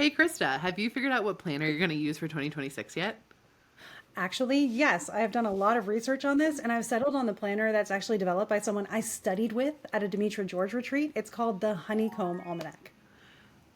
Hey, Krista, have you figured out what planner you're going to use for 2026 yet? Actually, yes, I have done a lot of research on this and I've settled on the planner that's actually developed by someone I studied with at a Demetra George retreat. It's called the Honeycomb Almanac.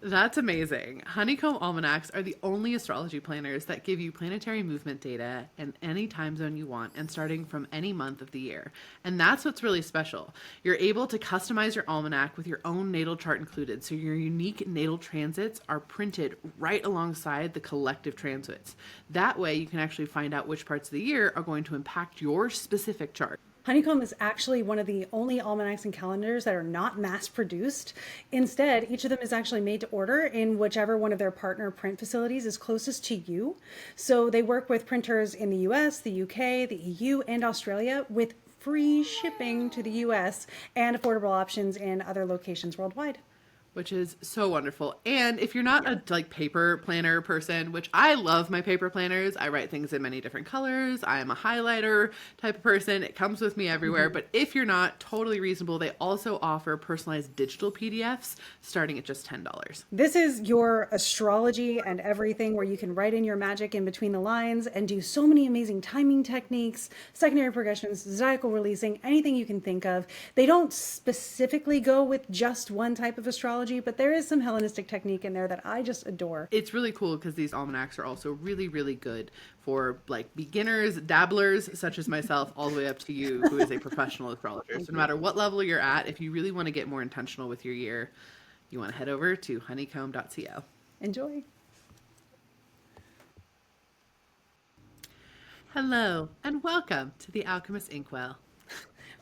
That's amazing. Honeycomb almanacs are the only astrology planners that give you planetary movement data in any time zone you want and starting from any month of the year. And that's what's really special. You're able to customize your almanac with your own natal chart included, so your unique natal transits are printed right alongside the collective transits. That way, you can actually find out which parts of the year are going to impact your specific chart. Honeycomb is actually one of the only almanacs and calendars that are not mass produced. Instead, each of them is actually made to order in whichever one of their partner print facilities is closest to you. So they work with printers in the US, the UK, the EU, and Australia with free shipping to the US and affordable options in other locations worldwide. Which is so wonderful. And if you're not a like paper planner person, which I love my paper planners, I write things in many different colors. I am a highlighter type of person. It comes with me everywhere. But if you're not, totally reasonable. They also offer personalized digital PDFs starting at just $10. This is your astrology and everything where you can write in your magic in between the lines and do so many amazing timing techniques, secondary progressions, zodiacal releasing, anything you can think of. They don't specifically go with just one type of astrology, but there is some Hellenistic technique in there that I just adore. It's really cool because these almanacs are also really, really good for like beginners, dabblers, such as myself, all the way up to you, who is a professional astrologer. So no matter what level you're at, if you really want to get more intentional with your year, you want to head over to honeycomb.co. Enjoy. Hello, and welcome to the Alchemist Inkwell.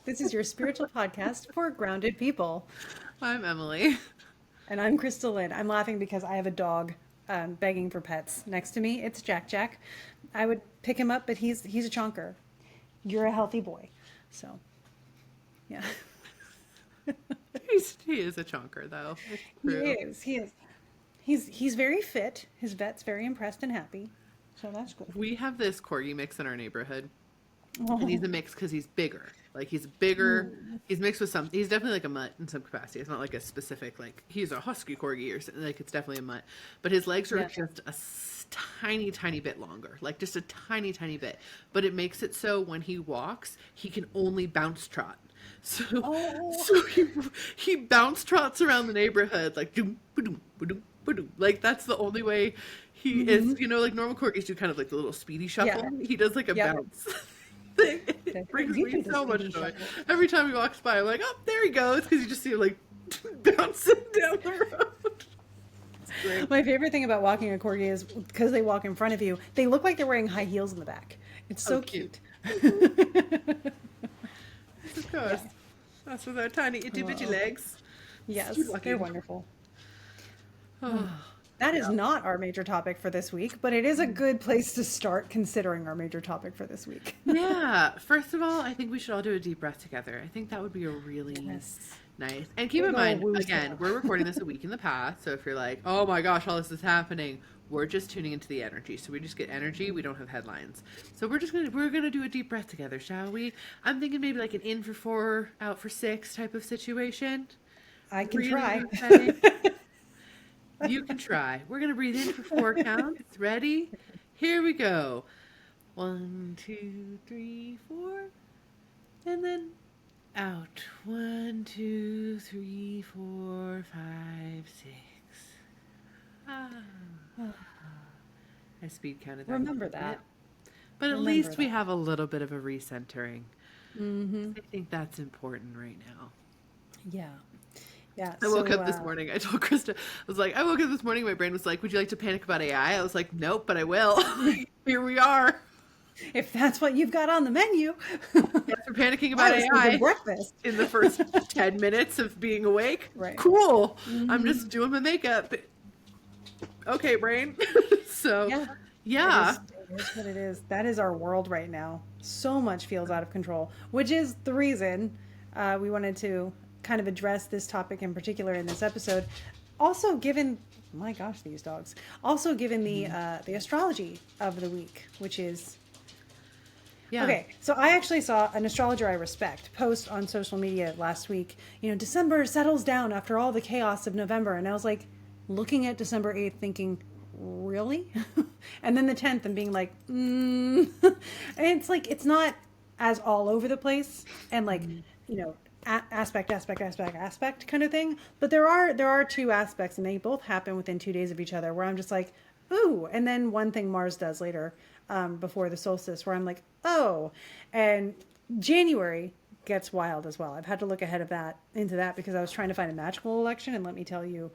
This is your spiritual podcast for grounded people. I'm Emily. And I'm KristaLyn. I'm laughing because I have a dog begging for pets next to me. It's Jack Jack. I would pick him up, but he's a chonker. You're a healthy boy. So, yeah. He is a chonker, though. It's He true. is. He is. He's very fit. His vet's very impressed and happy. So that's good. We have this corgi mix in our neighborhood, and he's Oh. a mix because he's bigger. Like he's bigger. He's mixed with some. He's definitely like a mutt in some capacity. It's not like a specific like he's a husky corgi or something. Like it's definitely a mutt. But his legs are Yeah. just a tiny, tiny bit longer. Like just a tiny, tiny bit. But it makes it so when he walks, he can only bounce trot. So, Oh. so he bounce trots around the neighborhood like doom, ba-doom, ba-doom, ba-doom. Like that's the only way he is. You know, like normal corgis do kind of like the little speedy shuffle. Yeah. He does like a Yep. bounce. Thing. Okay. It brings You me do the so much speedy joy. shuffle. Every time he walks by, I'm like, oh, there he goes, because you just see him like bouncing down the road. It's great. My favorite thing about walking a corgi is because they walk in front of you, they look like they're wearing high heels in the back. It's so Oh, cute. cute. Of course. That's with our tiny itty bitty legs. Yes, Keep walking. they're wonderful. Oh, That is not our major topic for this week, but it is a good place to start considering our major topic for this week. yeah. First of all, I think we should all do a deep breath together. I think that would be a really Yes. nice. And keep Big in ol' mind, woo again, stuff. we're recording this a week in the past. So if you're like, oh my gosh, all this is happening, we're just tuning into the energy. So we just get energy. We don't have headlines. So we're gonna do a deep breath together, shall we? I'm thinking maybe like an in for 4, out for 6 type of situation. I can Really try. exciting. You can try. We're gonna breathe in for 4 counts. Ready? Here we go. 1, 2, 3, 4, and then out. 1, 2, 3, 4, 5, 6. Ah. I speed counted that. Remember a little that. bit. But at Remember least we that. have a little bit of a recentering. Mm-hmm. I think that's important right now. Yeah. Yeah. I woke so, up this morning. I told Krista, I woke up this morning. My brain was like, would you like to panic about AI? I was like, nope, but I will. Here we are. If that's what you've got on the menu, Yes, we're panicking about I was thinking AI breakfast. in the first 10 minutes of being awake. Right. Cool. I'm just doing my makeup. Okay, brain. So, Yeah. yeah. It is what it is. That is our world right now. So much feels out of control, which is the reason we wanted to kind of address this topic in particular in this episode. Also, given my gosh, these dogs. Also, given the astrology of the week, which is Yeah. okay. So I actually saw an astrologer I respect post on social media last week. You know, December settles down after all the chaos of November, and I was like, looking at December 8th thinking, really? And then the 10th and being like, and it's like, it's not as all over the place and like, you know, aspect kind of thing. But there are two aspects and they both happen within 2 days of each other where I'm just like, ooh. And then one thing Mars does later, before the solstice where I'm like, oh. And January gets wild as well. I've had to look ahead of that into that because I was trying to find a magical election, and let me tell you,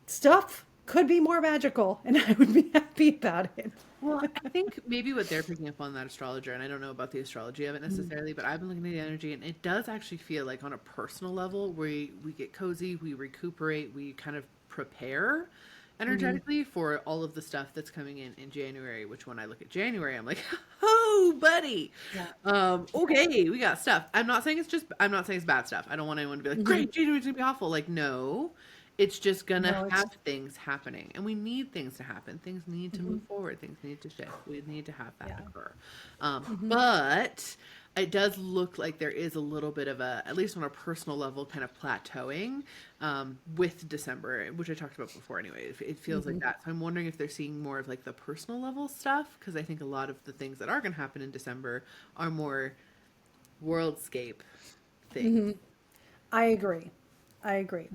stuff could be more magical and I would be happy about it. Well, I think maybe what they're picking up on that astrologer, and I don't know about the astrology of it necessarily, but I've been looking at the energy, and it does actually feel like on a personal level, we get cozy, we recuperate, we kind of prepare energetically for all of the stuff that's coming in January. Which when I look at January, I'm like, oh, buddy, okay, we got stuff. I'm not saying it's bad stuff. I don't want anyone to be like, great, January's gonna be awful. Like, no. It's just gonna No, have things happening, and we need things to happen. Things need to move forward. Things need to shift. We need to have that occur. But it does look like there is a little bit of a, at least on a personal level, kind of plateauing with December, which I talked about before. Anyway, it feels like that. So I'm wondering if they're seeing more of like the personal level stuff, because I think a lot of the things that are going to happen in December are more worldscape things. I agree.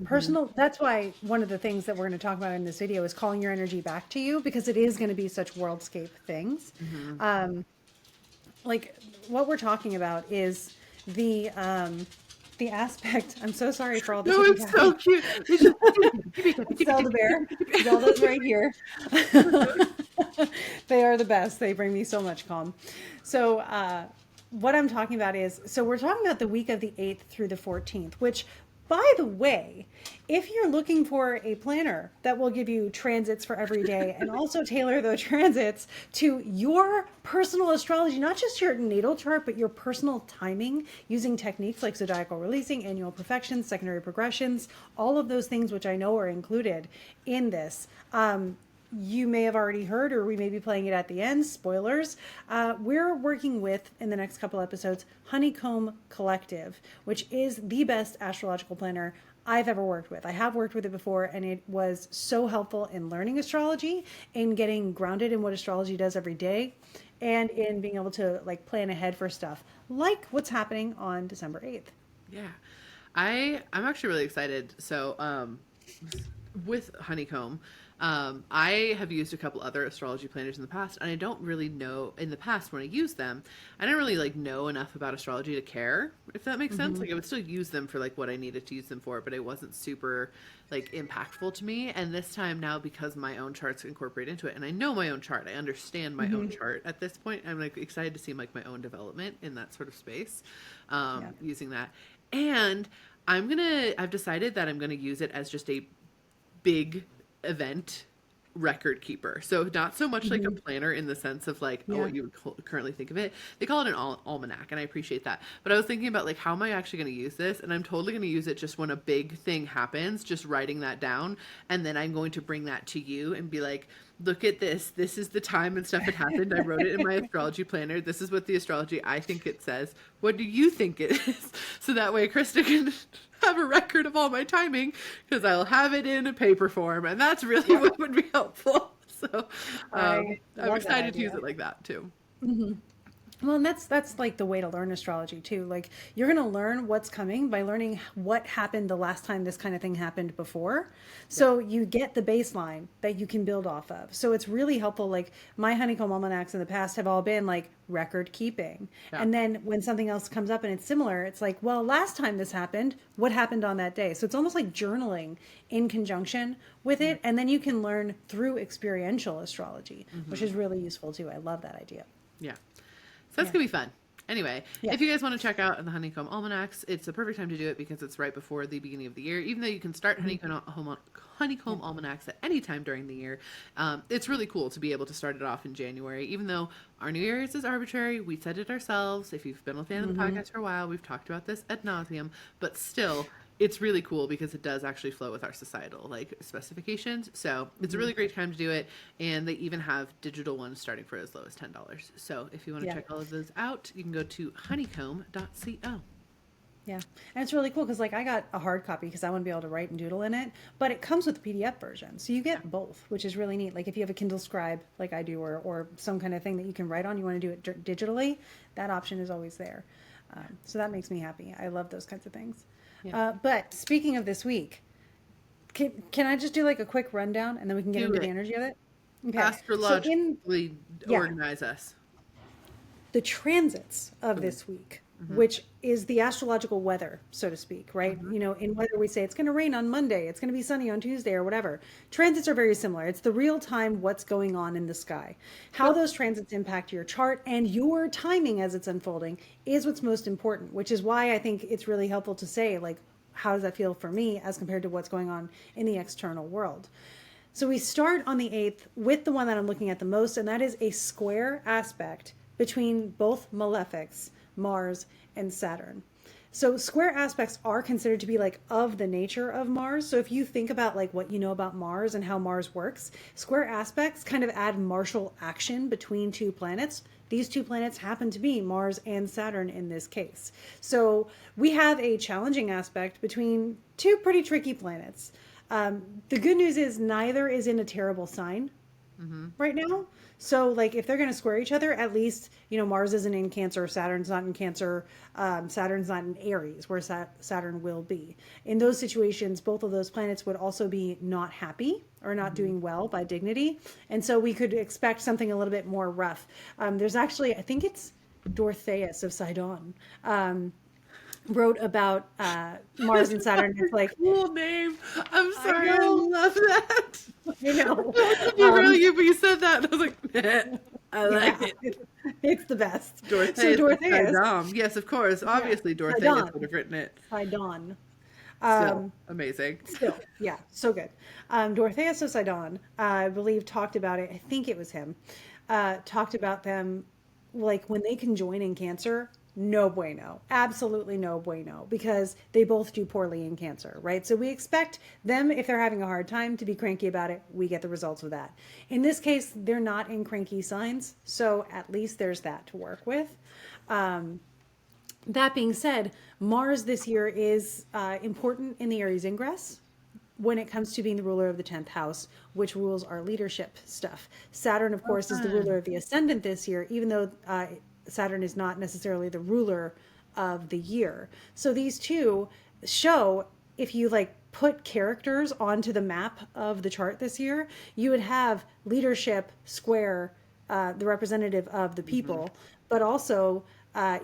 Personal, that's why one of the things that we're going to talk about in this video is calling your energy back to you, because it is going to be such worldscape things. Like what we're talking about is the aspect. I'm so sorry for all this. No, it's so cute. Zelda bear. Zelda's right here. They are the best. They bring me so much calm. So what I'm talking about is, so we're talking about the week of the 8th through the 14th, which, by the way, if you're looking for a planner that will give you transits for every day and also tailor those transits to your personal astrology, not just your natal chart, but your personal timing using techniques like zodiacal releasing, annual perfections, secondary progressions, all of those things, which I know are included in this. You may have already heard, or we may be playing it at the end, spoilers. We're working with, in the next couple episodes, Honeycomb Collective, which is the best astrological planner I've ever worked with. I have worked with it before, and it was so helpful in learning astrology, in getting grounded in what astrology does every day, and in being able to like plan ahead for stuff like what's happening on December 8th. Yeah. I'm actually really excited. So, with Honeycomb, I have used a couple other astrology planners in the past, and I don't really know, in the past when I used them, I didn't really like know enough about astrology to care, if that makes sense. Like I would still use them for like what I needed to use them for, but it wasn't super like impactful to me. And this time now, because my own charts incorporate into it, and I know my own chart, I understand my own chart at this point, I'm like excited to see like my own development in that sort of space, using that. And I've decided that I'm gonna use it as just a big event record keeper. So not so much like a planner in the sense of like what you would currently think of it. They call it an almanac, and I appreciate that. But I was thinking about like, how am I actually going to use this? And I'm totally going to use it just when a big thing happens, just writing that down. And then I'm going to bring that to you and be like, look at this. This is the time and stuff that happened. I wrote it in my astrology planner. This is what the astrology I think it says. What do you think it is? So that way Krista can have a record of all my timing, because I'll have it in a paper form, and that's really what would be helpful. So I'm excited to use it like that too. Well, and that's like the way to learn astrology too. Like you're going to learn what's coming by learning what happened the last time this kind of thing happened before. So you get the baseline that you can build off of. So it's really helpful. Like my honeycomb almanacs in the past have all been like record keeping. And then when something else comes up and it's similar, it's like, well, last time this happened, what happened on that day? So it's almost like journaling in conjunction with it. And then you can learn through experiential astrology, which is really useful too. I love that idea. Yeah. So that's going to be fun. Anyway, if you guys want to check out the Honeycomb Almanacs, it's the perfect time to do it because it's right before the beginning of the year. Even though you can start Honeycomb Almanacs at any time during the year, it's really cool to be able to start it off in January. Even though our New Year's is arbitrary, we set it ourselves. If you've been a fan of the podcast for a while, we've talked about this ad nauseum, but still, it's really cool because it does actually flow with our societal like specifications. So it's a really great time to do it. And they even have digital ones starting for as low as $10. So if you want to check all of those out, you can go to honeycomb.co. Yeah. And it's really cool because like I got a hard copy because I want to be able to write and doodle in it, but it comes with a PDF version. So you get both, which is really neat. Like if you have a Kindle Scribe like I do or some kind of thing that you can write on, you want to do it digitally, that option is always there. So that makes me happy. I love those kinds of things. Yeah. But speaking of this week, can I just do like a quick rundown and then we can get Do into the it. energy of it? Okay. So in Astrologically yeah, organize us. the transits of Boom. this week, Mm-hmm. which is the astrological weather, so to speak, right? Mm-hmm. You know, in weather we say it's going to rain on Monday, it's going to be sunny on Tuesday or whatever. Transits are very similar. It's the real time what's going on in the sky. How Yep. those transits impact your chart and your timing as it's unfolding is what's most important, which is why I think it's really helpful to say like how does that feel for me as compared to what's going on in the external world. So we start on the 8th with the one that I'm looking at the most, and that is a square aspect between both malefics, Mars and Saturn. So square aspects are considered to be like of the nature of Mars. So if you think about like what you know about Mars and how Mars works, square aspects kind of add martial action between two planets. These two planets happen to be Mars and Saturn in this case. So we have a challenging aspect between two pretty tricky planets. The good news is neither is in a terrible sign Mm-hmm. right now. So, like, if they're going to square each other, at least, you know, Mars isn't in Cancer, Saturn's not in Cancer, Saturn's not in Aries, where Saturn will be. In those situations, both of those planets would also be not happy or not Mm-hmm. doing well by dignity. And so we could expect something a little bit more rough. There's actually, I think it's Dorotheus of Sidon. Wrote about Mars and Saturn. It's like, Cool name. I'm I sorry. I know, love that. I know. I wasn't Um, really you, but you said that, and I was like, I yeah, like it. it's the best. So Dorotheus of Dorotheus, Sidon. Yes, of course. yeah, Obviously, Dorotheus would Sidon, have written it. Sidon. Still Um, amazing. Still, yeah, so good. Dorotheus of Sidon, I believe, talked about it. I think it was him. Talked about them like when they conjoin in Cancer. No bueno, absolutely no bueno, because they both do poorly in Cancer, right? So we expect them, if they're having a hard time, to be cranky about it. We get the results of that. In this case, they're not in cranky signs, so at least there's that to work with. That being said, Mars this year is important in the Aries ingress when it comes to being the ruler of the 10th house, which rules our leadership stuff. Saturn, of Oh, course, is the ruler fun. of the ascendant this year, even though Saturn is not necessarily the ruler of the year. So these two show if you like put characters onto the map of the chart this year, you would have leadership square, the representative of the Mm-hmm. people, but also,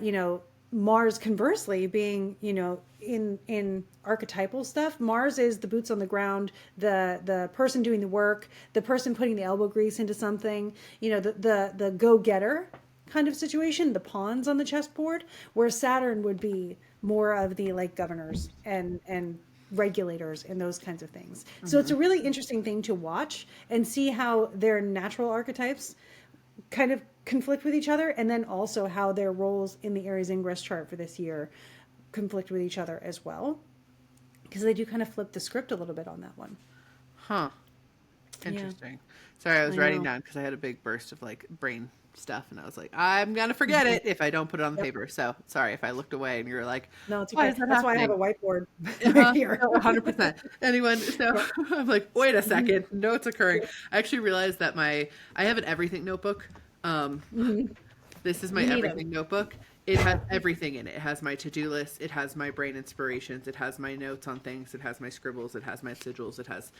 you know, Mars conversely being, you know, in archetypal stuff. Mars is the boots on the ground, the person doing the work, the person putting the elbow grease into something, you know, the go-getter kind of situation, the pawns on the chessboard, where Saturn would be more of the like governors and regulators and those kinds of things. So it's Mm-hmm. a really interesting thing to watch and see how their natural archetypes kind of conflict with each other, and then also how their roles in the Aries ingress chart for this year conflict with each other as well, because they do kind of flip the script a little bit on that one. Huh. Yeah, Interesting. Sorry, I was I writing know. down because I had a big burst of like brain stuff, and I was like, I'm gonna forget Mhm. it if I don't put it on the Yep. paper. So sorry if I looked away and you were like, No, it's why okay. is that That's why I have happening? a whiteboard right Uh-huh. here. No, 100%. Anyone, so Yep. I'm like, wait a Mhm. second, notes occurring. Yep. I actually realized that I have an everything notebook. Um, Mhm. this is my You need them. everything notebook. It has everything in it. It has my to-do list. It has my brain inspirations. It has my notes on things. It has my scribbles. It has my sigils. It has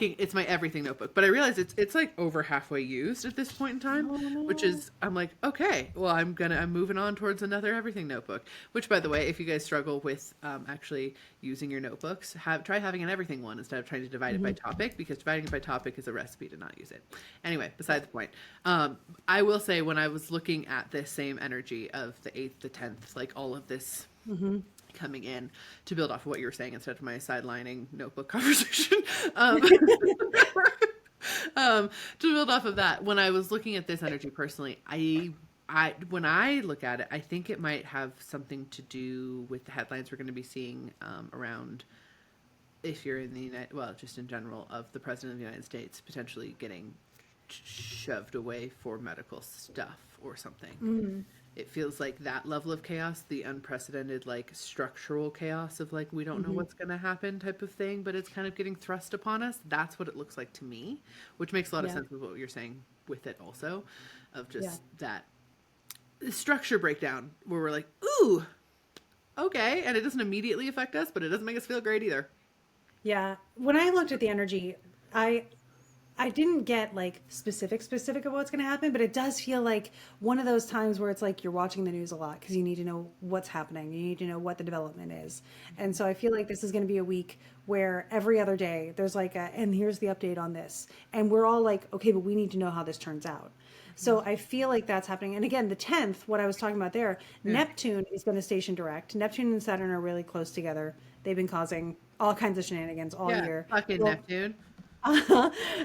it's my everything notebook. But I realize it's like over halfway used at this point in time, Oh which no. is I'm like, okay, well I'm moving on towards another everything notebook. Which by the way, if you guys struggle with actually using your notebooks, try having an everything one instead of trying to divide it by Hmm. topic, because dividing it by topic is a recipe to not use it. Anyway, beside Yep. the point. I will say when I was looking at this same energy of the 8th, the 10th, like all of this Hmm. coming in to build off of what you were saying instead of my sidelining notebook conversation. Um, to build off of that, when I was looking at this energy personally, when I look at it, I think it might have something to do with the headlines we're going to be seeing around, if you're in the United, well, just in general, of the president of the United States potentially getting shoved away for medical stuff or something. Hmm. it feels like that level of chaos, the unprecedented, like structural chaos of like, we don't know Hmm. what's going to happen type of thing, but it's kind of getting thrust upon us. That's what it looks like to me, which makes a lot of Yeah. sense with what you're saying with it also, of Yeah. just that structure breakdown where we're like, ooh, okay. And it doesn't immediately affect us, but it doesn't make us feel great either. Yeah. When I looked at the energy, I I didn't get like specific of what's going to happen, but it does feel like one of those times where it's like you're watching the news a lot because you need to know what's happening. You need to know what the development is. And so I feel like this is going to be a week where every other day there's like a, and here's the update on this. And we're all like, okay, but we need to know how this turns out. So I feel like that's happening. And again, the 10th, what I was talking about there, Yeah. Neptune is going to station direct. Neptune and Saturn are really close together. They've been causing all kinds of shenanigans all Yeah. year. Fucking Well, Neptune.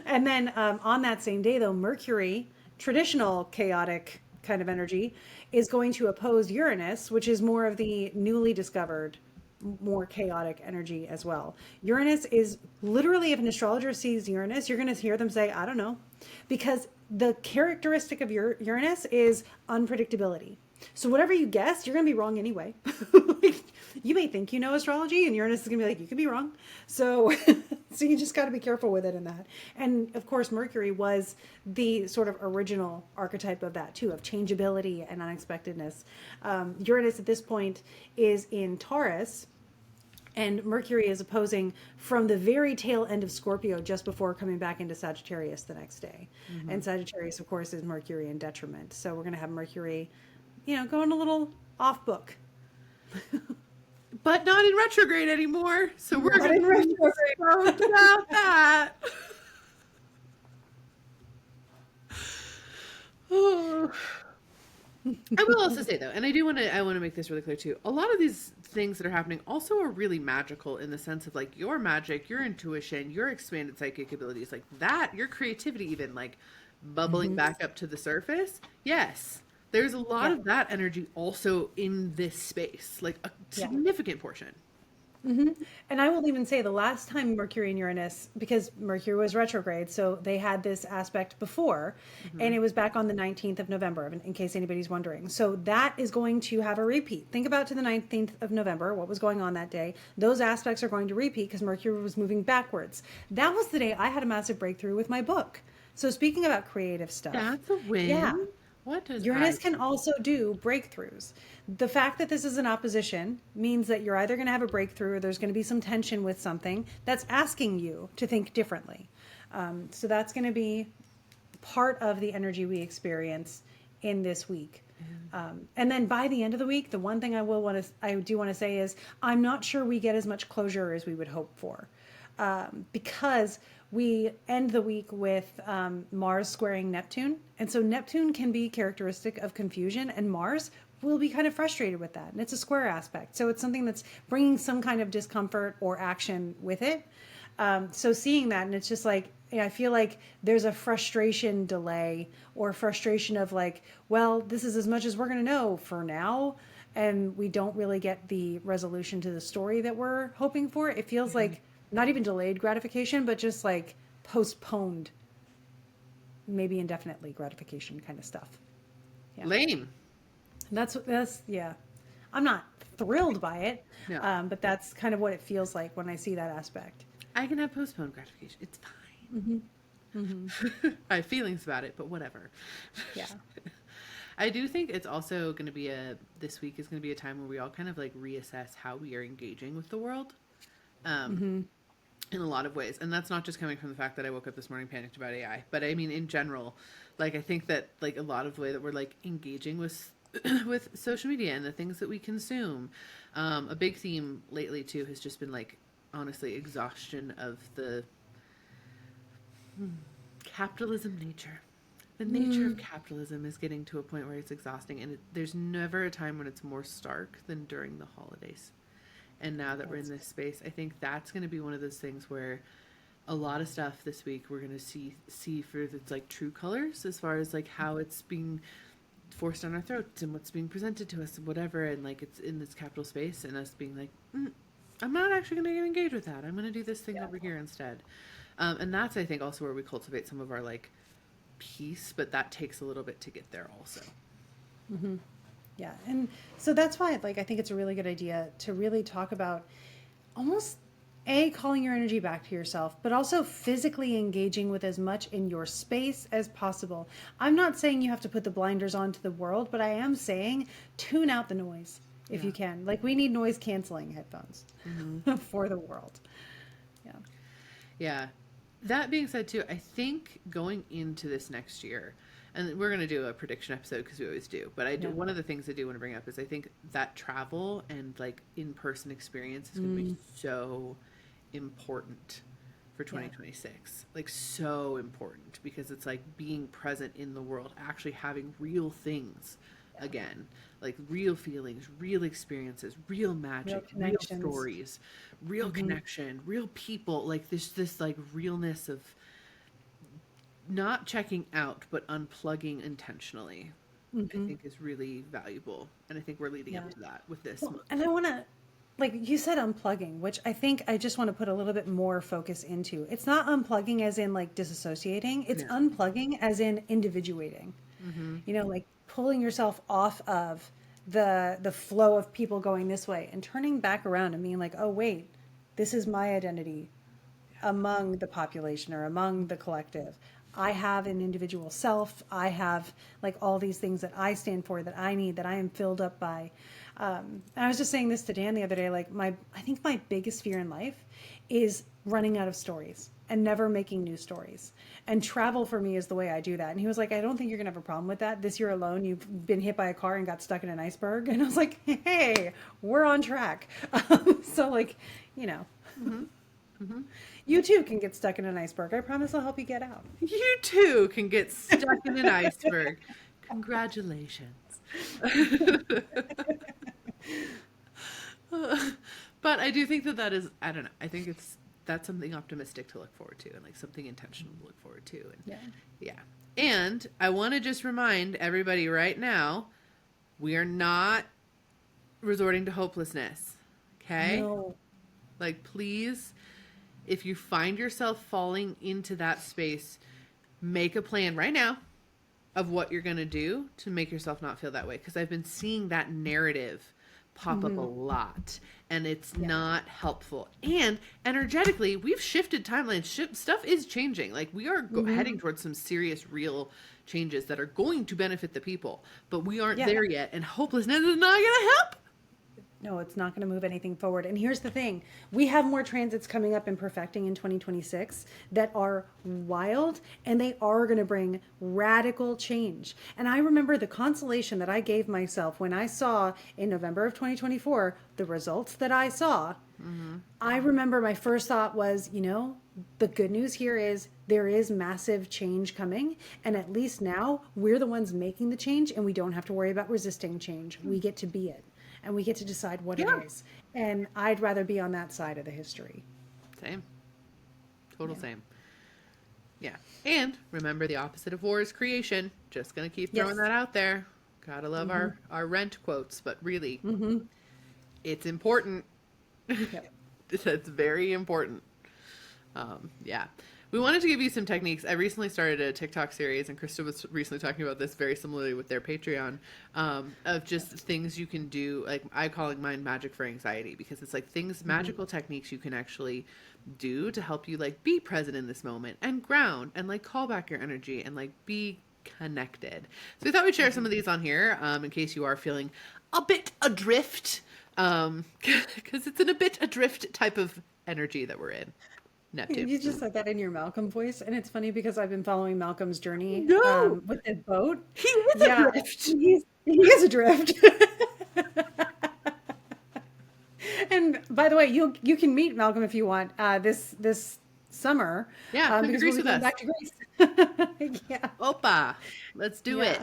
and then on that same day, though, Mercury, traditional chaotic kind of energy, is going to oppose Uranus, which is more of the newly discovered, more chaotic energy as well. Uranus is literally, if an astrologer sees Uranus, you're going to hear them say, I don't know, because the characteristic of Uranus is unpredictability. So whatever you guess, you're going to be wrong anyway. Like, you may think you know astrology, and Uranus is going to be like, you could be wrong. So, so you just got to be careful with it in that. And of course, Mercury was the sort of original archetype of that too, of changeability and unexpectedness. Uranus at this point is in Taurus, and Mercury is opposing from the very tail end of Scorpio just before coming back into Sagittarius the next day. Mm-hmm. And Sagittarius, of course, is Mercury in detriment. So we're going to have Mercury, going a little off book. But not in retrograde anymore. So we're Not going in to be retrograde. stoked about that. Oh. I will also say though, and I want to make this really clear too. A lot of these things that are happening also are really magical in the sense of like your magic, your intuition, your expanded psychic abilities, like that, your creativity even like bubbling back up to the surface. Yes. There's a lot Yeah. of that energy also in this space, like a Yeah. significant portion. And I will even say the last time Mercury and Uranus, because Mercury was retrograde, so they had this aspect before, and Hmm. it was back on the 19th of November, in case anybody's wondering. So that is going to have a repeat. Think about to the 19th of November, what was going on that day. Those aspects are going to repeat because Mercury was moving backwards. That was the day I had a massive breakthrough with my book. So speaking about creative stuff, That's a yeah. win. What does Uranus I can also do breakthroughs. The fact that this is an opposition means that you're either going to have a breakthrough or there's going to be some tension with something that's asking you to think differently. So that's going to be part of the energy we experience in this week. And then by the end of the week, the one thing I do want to say is I'm not sure we get as much closure as we would hope for, because we end the week with Mars squaring Neptune, and so Neptune can be characteristic of confusion, and Mars will be kind of frustrated with that, and it's a square aspect, so it's something that's bringing some kind of discomfort or action with it. So seeing that, and it's just like, I feel like there's a frustration delay or frustration of like, well, this is as much as we're going to know for now. And we don't really get the resolution to the story that we're hoping for. It feels like not even delayed gratification, but just like postponed, maybe indefinitely gratification kind of stuff. Yeah. lame? Yeah. I'm not thrilled by it, No. but that's kind of what it feels like when I see that aspect. I can have postponed gratification. It's fine. I have feelings about it, but whatever. Yeah. I do think it's also going to be this week is going to be a time where we all kind of like reassess how we are engaging with the world. In a lot of ways. And that's not just coming from the fact that I woke up this morning panicked about AI, but I mean in general, like I think that like a lot of the way that we're like engaging with with social media and the things that we consume. A big theme lately too has just been like honestly exhaustion of the capitalism nature. The nature of capitalism is getting to a point where it's exhausting, and there's never a time when it's more stark than during the holidays. And now that we're in this space, I think that's going to be one of those things where a lot of stuff this week we're going to see for its like true colors, as far as like how it's being forced on our throats and what's being presented to us and whatever, and like it's in this capital space, and us being like, I'm not actually going to get engaged with that. I'm going to do this thing over here instead. And that's, I think, also where we cultivate some of our like peace, but that takes a little bit to get there also. Yeah. And so that's why, like, I think it's a really good idea to really talk about almost calling your energy back to yourself, but also physically engaging with as much in your space as possible. I'm not saying you have to put the blinders on to the world, but I am saying tune out the noise if Yeah. you can. Like, we need noise canceling headphones Hmm. for the world. Yeah. Yeah. That being said, too, I think going into this next year, and we're going to do a prediction episode because we always do, but I do, Yeah. one of the things I do want to bring up is I think that travel and like in-person experience is going to be so important for Yeah. 2026. Like so important because it's like being present in the world, actually having real things again, like real feelings, real experiences, real Real magic, real connections. stories, real connection, real people, like this like realness of not checking out but unplugging intentionally. I think is really valuable, and I think we're leading Yeah. up to that with this Well, month. and I want to, like you said, unplugging, which I think I just want to put a little bit more focus into. It's not unplugging as in like disassociating, it's Yeah. unplugging as in individuating. Mm-hmm. You know, like pulling yourself off of the flow of people going this way and turning back around and being like, "Oh, wait. This is my identity among the population or among the collective. I have an individual self. I have like all these things that I stand for, that I need, that I am filled up by." And I was just saying this to Dan the other day. Like I think my biggest fear in life is running out of stories and never making new stories. And travel for me is the way I do that. And he was like, "I don't think you're gonna have a problem with that. This year alone, you've been hit by a car and got stuck in an iceberg." And I was like, "Hey, we're on track." So like, you know. Mm-hmm. Mm-hmm. You too can get stuck in an iceberg. I promise I'll help you get out. You too can get stuck in an iceberg. Congratulations. But I do think that that is, I don't know, I think that's something optimistic to look forward to and like something intentional to look forward to. And Yeah. yeah. And I want to just remind everybody right now, we are not resorting to hopelessness. Okay? No. Like, please, if you find yourself falling into that space, make a plan right now of what you're going to do to make yourself not feel that way. Because I've been seeing that narrative pop up a lot and it's Yeah. not helpful. And energetically, we've shifted timelines. Stuff is changing. Like we are heading towards some serious, real changes that are going to benefit the people, but we aren't Yeah. there yet. And hopelessness is not going to help. No, it's not going to move anything forward. And here's the thing, we have more transits coming up and perfecting in 2026 that are wild and they are going to bring radical change. And I remember the consolation that I gave myself when I saw in November of 2024 the results that I saw. I remember my first thought was, you know, the good news here is there is massive change coming. And at least now we're the ones making the change and we don't have to worry about resisting change. We get to be it and we get to decide what Yeah. it is. And I'd rather be on that side of the history. Same. Total same. Yeah. And remember, the opposite of war is creation. Just going to keep throwing Yes. that out there. Gotta love our rent quotes, but really, it's important. Yep. It's very important. Yeah. We wanted to give you some techniques. I recently started a TikTok series, and Krista was recently talking about this very similarly with their Patreon, of just things you can do. Like I calling mine magic for anxiety, because it's like things, magical techniques you can actually do to help you like be present in this moment and ground and like call back your energy and like be connected. So we thought we'd share some of these on here, in case you are feeling a bit adrift, because it's in a bit adrift type of energy that we're in. Neptune. You just said that in your Malcolm voice, and it's funny because I've been following Malcolm's journey No, with the boat. he was Yeah, adrift. he is adrift. And by the way, you can meet Malcolm if you want this summer. Yeah, come to because Greece we'll be with going us. back to Greece. Yeah, Opa, let's do yeah. it.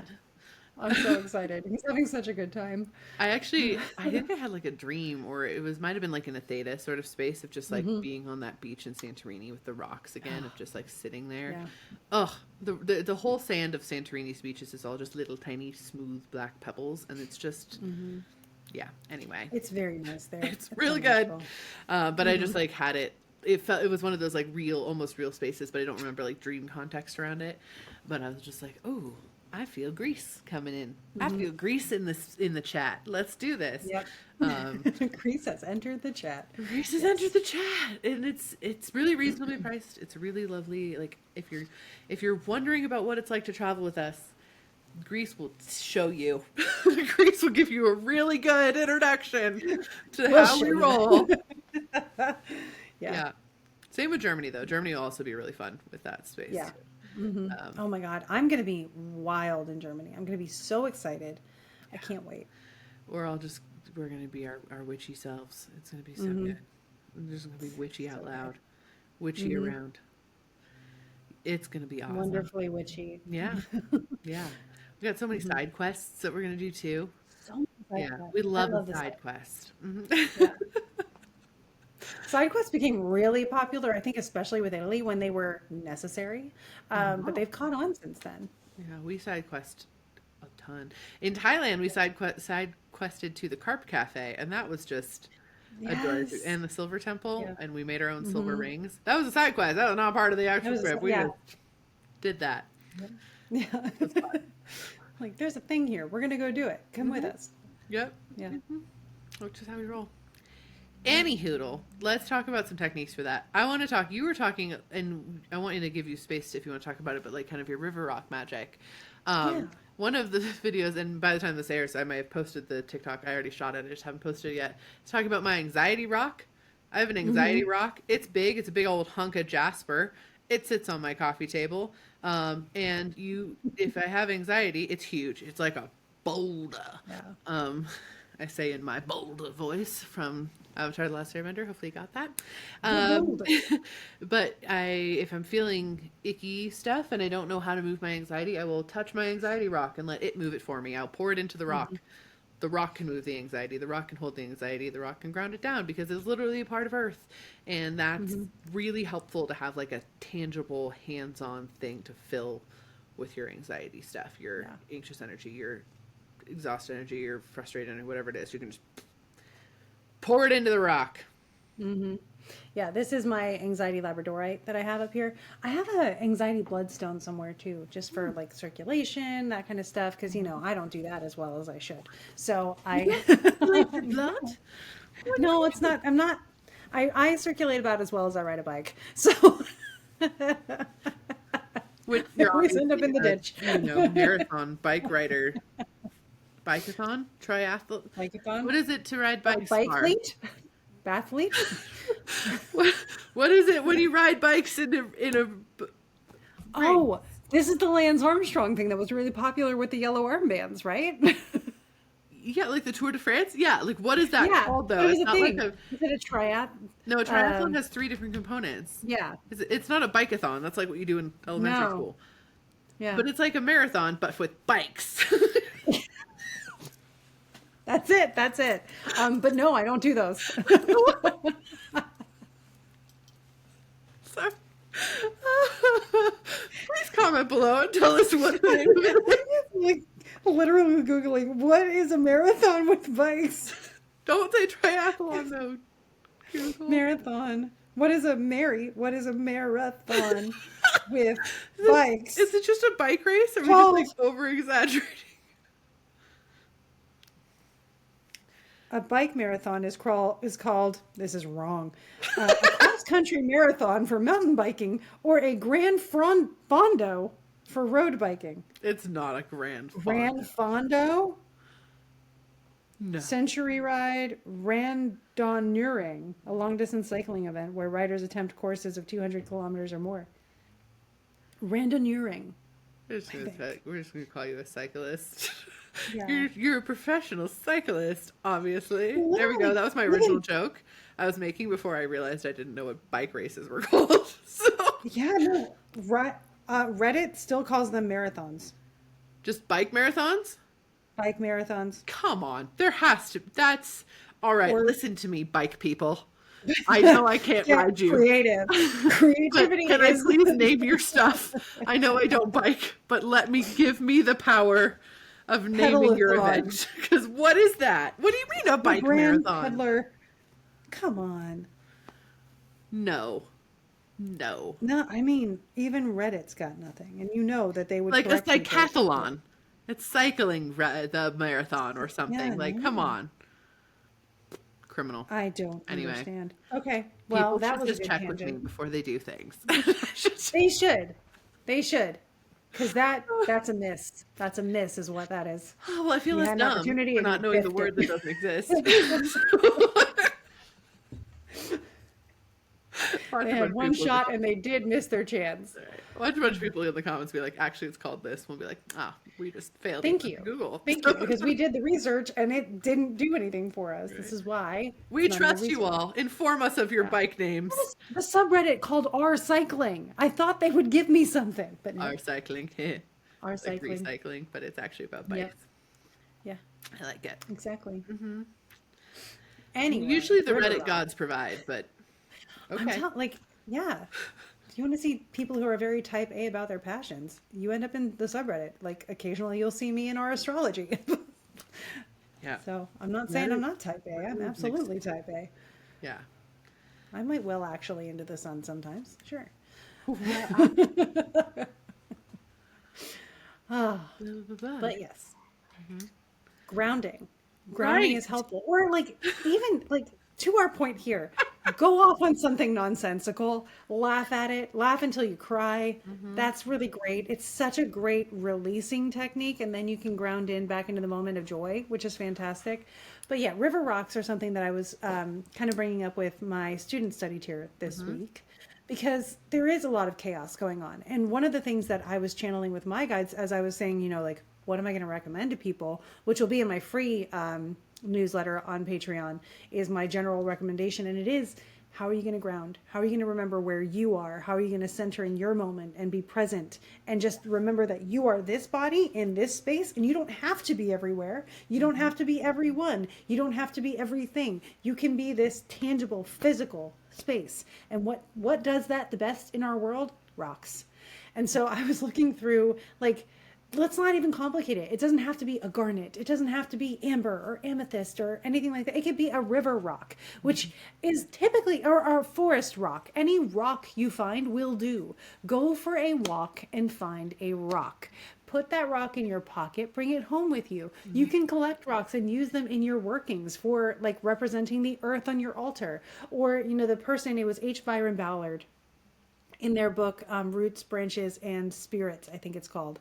I'm so excited. He's having such a good time. I think I had like a dream, or it was might have been like in a theta sort of space of just like being on that beach in Santorini with the rocks again, of just like sitting there. Yeah. Ugh, the whole sand of Santorini's beaches is all just little tiny smooth black pebbles, and it's just yeah. Anyway, It's very nice there. it's really so good. magical. But I just like had it. It was one of those like real, almost real spaces, but I don't remember like dream context around it. But I was just like, oh, I feel Greece coming in. I feel Greece in the chat. Let's do this. Yep. Greece has entered the chat. Greece has entered the chat, and it's really reasonably priced. It's really lovely. Like if you're wondering about what it's like to travel with us, Greece will show you. Greece will give you a really good introduction to how we roll. Yeah. Same with Germany, though. Germany will also be really fun with that space. Yeah. Oh my God. I'm going to be wild in Germany. I'm going to be so excited. I can't wait. We're going to be our witchy selves. It's going to be so good. We're just going to be witchy out loud, witchy around. It's going to be awesome. Wonderfully witchy. Yeah. Yeah. We got so many side quests that we're going to do too. So many side quests. We love a side quest. Yeah. Side quests became really popular, I think, especially with Italy when they were necessary. But they've caught on since then. Yeah, we side quest a ton. In Thailand, we side quested to the Carp Cafe, and that was just adorable. And the Silver Temple, and we made our own silver rings. That was a side quest. That was not part of the actual script. We just did that. Yeah. Like, there's a thing here. We're going to go do it. Come with us. Yep. Yeah. Which is how we roll. Anywhoodle, let's talk about some techniques for that. I want to talk, you were talking, and I want you to give you space if you want to talk about it, but like kind of your river rock magic. One of the videos, and by the time this airs, I might have posted the TikTok. I already shot it. I just haven't posted it yet. It's talking about my anxiety rock. I have an anxiety rock. It's big. It's a big old hunk of jasper. It sits on my coffee table. And if I have anxiety, it's huge. It's like a boulder. Yeah. I say in my bolder voice from Avatar: The Last Airbender. Hopefully you got that. But if I'm feeling icky stuff and I don't know how to move my anxiety, I will touch my anxiety rock and let it move it for me. I'll pour it into the rock. The rock can move the anxiety. The rock can hold the anxiety. The rock can ground it down because it's literally a part of Earth. And that's really helpful to have like a tangible, hands-on thing to fill with your anxiety stuff, your anxious energy, your exhausted energy, your frustrated energy, whatever it is. You can just pour it into the rock. Yeah, this is my anxiety labradorite that I have up here. I have an anxiety bloodstone somewhere too, just for like circulation, that kind of stuff. Because I don't do that as well as I should. So blood? No, it's not. I'm not. I circulate about as well as I ride a bike. So You're always end up in the ditch. Marathon bike rider. Bikeathon? Triathlon? Bikeathon? What is it to ride bikes? Bike-lete? Bathlete? What is it when you ride bikes in a Oh, this is the Lance Armstrong thing that was really popular with the yellow armbands, right? Yeah, like the Tour de France? Yeah, like what is that called though? It's not like is it a triathlon? No, a triathlon has 3 different components. Yeah. It's not a bikeathon. That's like what you do in elementary school. Yeah. But it's like a marathon, but with bikes. That's it. But no, I don't do those. Sorry. Please comment below and tell us what the name of it is. Like, literally Googling, what is a marathon with bikes? Don't say triathlon though. Google. Marathon. What is a marathon with bikes? Is it just a bike race? Or are we just like over exaggerating? A bike marathon is called, this is wrong, a cross-country marathon for mountain biking or a Grand Fondo for road biking. It's not a Grand Fondo. Grand Fondo? No. Century Ride Randonneuring, a long-distance cycling event where riders attempt courses of 200 kilometers or more. Randonneuring. We're just going to call you a cyclist. Yeah. You're a professional cyclist, obviously. There we go. That was my original joke I was making before I realized I didn't know what bike races were called. So. Yeah, no. Reddit still calls them marathons. Just bike marathons? Bike marathons. Come on. There has to. That's all right. Listen to me, bike people. I know I can't ride you. Creativity. Can I please name your stuff? I know I don't bike, but give me the power of naming your event. Because what is that? What do you mean a bike marathon? Peddler. Come on. No. No. No, I mean, even Reddit's got nothing. And you know that they would Like a correct people. cycathlon. It's cycling the marathon or Yeah, something. Like, come no. on. Criminal. I don't Anyway, understand. Okay, well, people that should was a just good check with me tangent. before they do things. They should. They should. Because that's a miss. That's a miss, is what that is. Oh, well, I feel You less had an dumb opportunity for and you not knowing the biffed word that it. doesn't exist. Watch They a bunch had of one people in the shot and they did miss their chance. right. Watch a bunch of people in the comments be like, actually, it's called this. We'll be like, ah, we just failed Thank to you. Google. Thank you. Because we did the research and it didn't do anything for us. This Right. is why it's We not in the trust you research. all. Inform us of your Yeah. bike That names. was the subreddit called R Cycling. I thought they would give me something, but no. Our cycling, R like Cycling. recycling, but it's actually about Yep. bikes. Yeah, I like it. exactly. Hmm. Anyway, Usually the River Reddit Rock. gods provide, but I'm okay. telling, like, yeah. You want to see people who are very type A about their passions? You end up in the subreddit. Like, occasionally you'll see me in our astrology. Yeah. So I'm not saying I'm not type A. I'm Mixed. absolutely type A. Yeah. I might well actually into the sun sometimes. Sure. Ah, but yes, grounding. Grounding Right. is helpful. Or like even like to our point here, go off on something nonsensical, laugh at it, laugh until you cry. Hmm. That's really great. It's such a great releasing technique, and then you can ground in back into the moment of joy, which is fantastic. But yeah, river rocks are something that I was kind of bringing up with my student study tier this week because there is a lot of chaos going on. And one of the things that I was channeling with my guides, as I was saying, like, what am I going to recommend to people, which will be in my free newsletter on Patreon, is my general recommendation. And it is, how are you going to ground? How are you going to remember where you are? How are you going to center in your moment and be present? And just remember that you are this body in this space, and you don't have to be everywhere. You don't have to be everyone. You don't have to be everything. You can be this tangible, physical space. And what does that the best in our world? Rocks. And so I was looking through, like, let's not even complicate it. It doesn't have to be a garnet. It doesn't have to be amber or amethyst or anything like that. It could be a river rock, which is typically, or a forest rock. Any rock you find will do. Go for a walk and find a rock. Put that rock in your pocket, bring it home with you. You can collect rocks and use them in your workings for like representing the earth on your altar. Or, the person, it was H. Byron Ballard, in their book, Roots, Branches, and Spirits, I think it's called,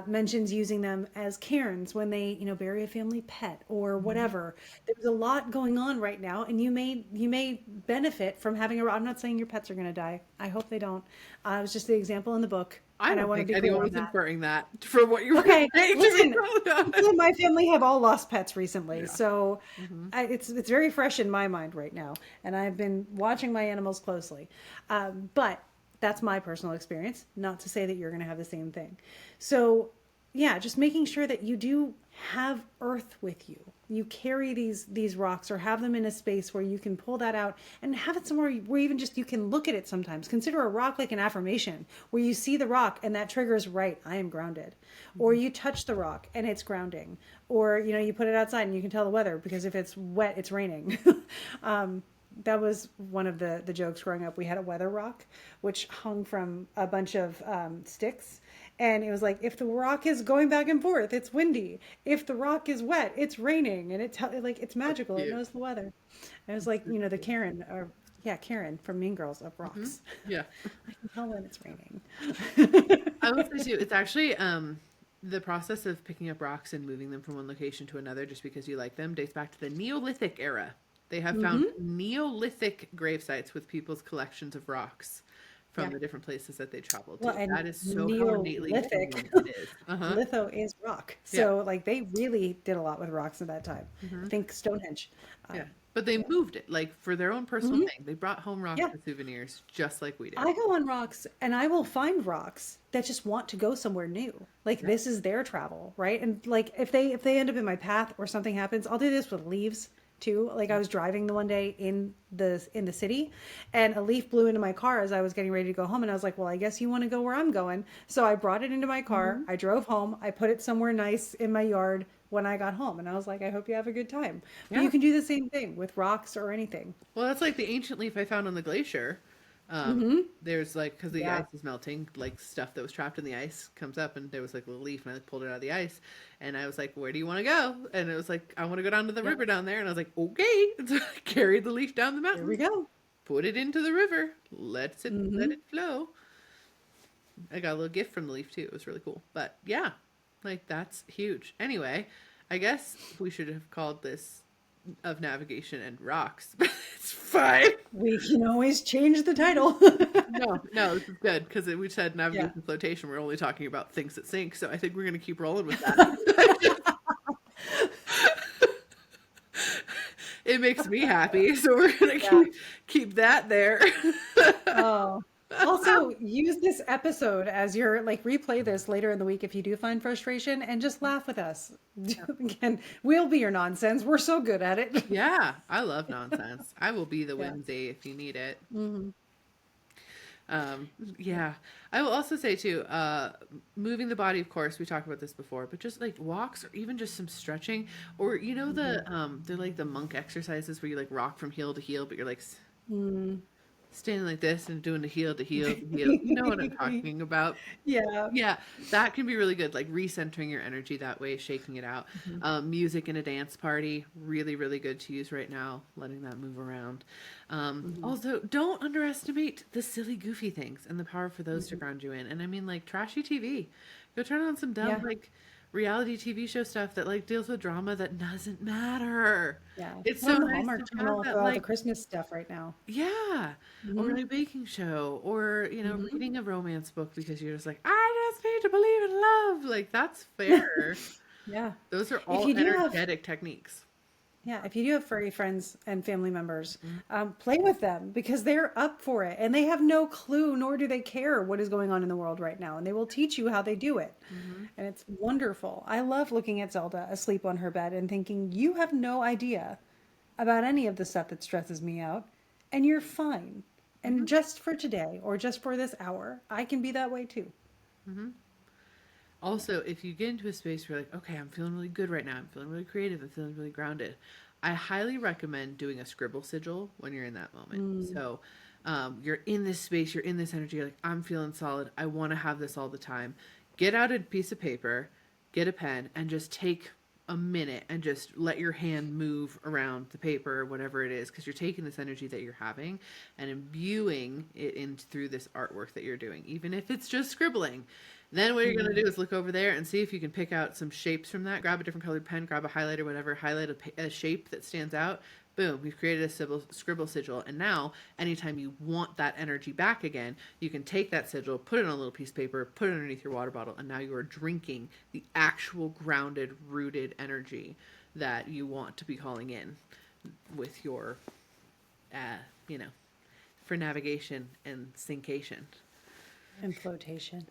mentions using them as cairns when they, bury a family pet or whatever. There's a lot going on right now, and you may benefit from having a. I'm not saying your pets are going to die. I hope they don't. It was just the example in the book, I and I don't want to think be clear anyone on was that. inferring that from what you were Okay, saying. listen. To be totally Me and honest. my family have all lost pets recently, Yeah. so Hmm. it's very fresh in my mind right now, and I've been watching my animals closely. But that's my personal experience. Not to say that you're going to have the same thing. So, yeah, just making sure that you do have earth with you. You carry these rocks, or have them in a space where you can pull that out and have it somewhere where even just you can look at it sometimes. Consider a rock like an affirmation, where you see the rock and that triggers, right, I am grounded. Or you touch the rock and it's grounding. Or, you put it outside and you can tell the weather, because if it's wet, it's raining. That was one of the jokes growing up. We had a weather rock, which hung from a bunch of sticks. And it was like, if the rock is going back and forth, it's windy. If the rock is wet, it's raining. And it's magical. It Cute. knows the weather. And it was like, the Karen, or yeah, Karen from Mean Girls of rocks. Yeah. I can tell when it's raining. I will say too, it's actually the process of picking up rocks and moving them from one location to another just because you like them dates back to the Neolithic era. They have found Neolithic grave sites with people's collections of rocks from Yeah. the different places that they traveled to. Well, and That is so how innately Neolithic, human it is. Uh-huh. litho is rock. Yeah. So like they really did a lot with rocks at that time. I think Stonehenge. Yeah. But they moved it like for their own personal thing. They brought home rocks Yeah. and souvenirs just like we did. I go on rocks and I will find rocks that just want to go somewhere new. Like this is their travel, right? And like if they end up in my path or something happens, I'll do this with leaves too. Like I was driving the one day in the city, and a leaf blew into my car as I was getting ready to go home, and I was like, well, I guess you want to go where I'm going. So I brought it into my car. I drove home. I put it somewhere nice in my yard when I got home, and I was like, I hope you have a good time. But Yeah. you can do the same thing with rocks or anything. Well, that's like the ancient leaf I found on the glacier. There's like, because the Yeah. ice is melting, like stuff that was trapped in the ice comes up, and there was like a little leaf, and I like, pulled it out of the ice, and I was like, "Where do you want to go?" And it was like, "I want to go down to the Yep. river down there," and I was like, "Okay." And so I carried the leaf down the There we mountain, go. put it into the river, let Hmm. it flow. I got a little gift from the leaf too. It was really cool. But yeah, like that's huge. Anyway, I guess we should have called this of navigation and rocks. But it's fine. We can always change the title. No, this is good because we said Yeah. navigation and flotation. We're only talking about things that sink, so I think we're gonna keep rolling with that. It makes me happy, so we're gonna Yeah. keep that there. Oh. Also, use this episode as your like replay this later in the week if you do find frustration and just laugh with us. Again, we'll be your nonsense. We're so good at it. Yeah, I love nonsense. I will be the Yeah. whimsy if you need it. Hmm. Um, yeah. I will also say too, moving the body, of course, we talked about this before, but just like walks or even just some stretching, or you know they're like the monk exercises where you like rock from heel to heel, but you're like Mm. standing like this and doing the heel to heel to heel. You know what I'm talking about? Yeah. Yeah, that can be really good, like recentering your energy that way, shaking it out. Mhm. Music in a dance party, really, really good to use right now, letting that move around. Mhm. Also, don't underestimate the silly, goofy things and the power for those to Mhm. ground you in. And I mean, like trashy TV. Go turn on some dumb, Yeah. like reality TV show stuff that like deals with drama that doesn't matter. Yeah. It's We're so on the nice to Hallmark have Channel that, for all the like, Christmas stuff right now. yeah, or Hmm. a baking show, or Hmm. reading a romance book because you're just like, I just need to believe in love. Like that's fair. Yeah. Those are If all you do have energetic techniques. Yeah, if you do have furry friends and family members, Mhm. play with them because they're up for it and they have no clue, nor do they care what is going on in the world right now. And they will teach you how they do it. Mhm. And it's wonderful. I love looking at Zelda asleep on her bed and thinking, you have no idea about any of the stuff that stresses me out, and you're fine. And Mhm. just for today or just for this hour, I can be that way too. Mhm. Also, if you get into a space where you're like, okay, I'm feeling really good right now, I'm feeling really creative, I'm feeling really grounded, I highly recommend doing a scribble sigil when you're in that moment. Mm, So, you're in this space, you're in this energy, you're like, I'm feeling solid, I want to have this all the time. Get out a piece of paper, get a pen, and just take a minute and just let your hand move around the paper or whatever it is, because you're taking this energy that you're having and imbuing it in through this artwork that you're doing, even if it's just scribbling. Then what you're going to mm, do is look over there and see if you can pick out some shapes from that. Grab a different colored pen, grab a highlighter, whatever, highlight a shape that stands out. Boom, you've created a scribble sigil. And now, anytime you want that energy back again, you can take that sigil, put it on a little piece of paper, put it underneath your water bottle, and now you are drinking the actual grounded, rooted energy that you want to be calling in with your, uh, you know, for navigation and syncation. and flotation.